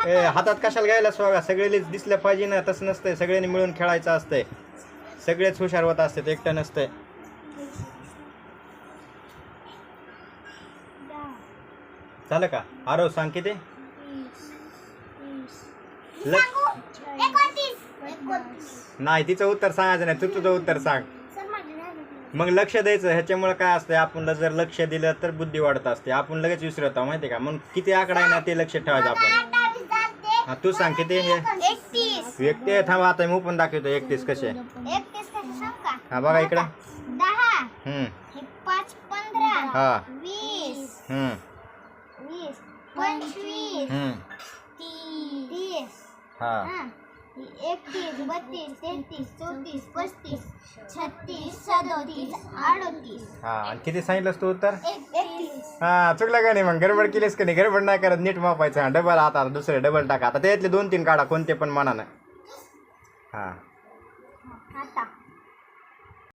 हातात कशाला घ्यायला स्वागा, सगळेच दिसलं पाहिजे ना. तसं नसतंय, सगळ्यांनी मिळून खेळायचं असतंय. सगळेच हुशार होत असतात, एकटं नसतंय. झालं का? आरव सांग किती? नाही, तिचं उत्तर सांगायचं नाही, तू तुझं उत्तर सांग. मग लक्ष द्यायचं. ह्याच्यामुळे काय असतं, आपण जर लक्ष दिलं तर बुद्धी वाढत असते. आपण लगेच विसरतो माहिती का. मग किती आकडा आहे ना ते लक्ष ठेवायचं आपण. हा, तू सांग किती? 31. व्यक्ती थांबा, आता मी पण दाखवतो 31 कसे. 31 सांग का? हा बघा इकडं. 10. हम्म. 5 15. हा. 20. 20 25. 30. हा. 31 32 33 34 35 36 37 38. हा, आणि किती सांगितलंस तू उत्तर? 31. हा, चुकलं का नाही? मग गडबड केलीस का नाही? गडबड नाही करत, नीट मापायचं. हा, डबल. आता दुसरे डबल टाका. आता त्यातले 2-3 काढा, कोणते पण मनानं. हा. आता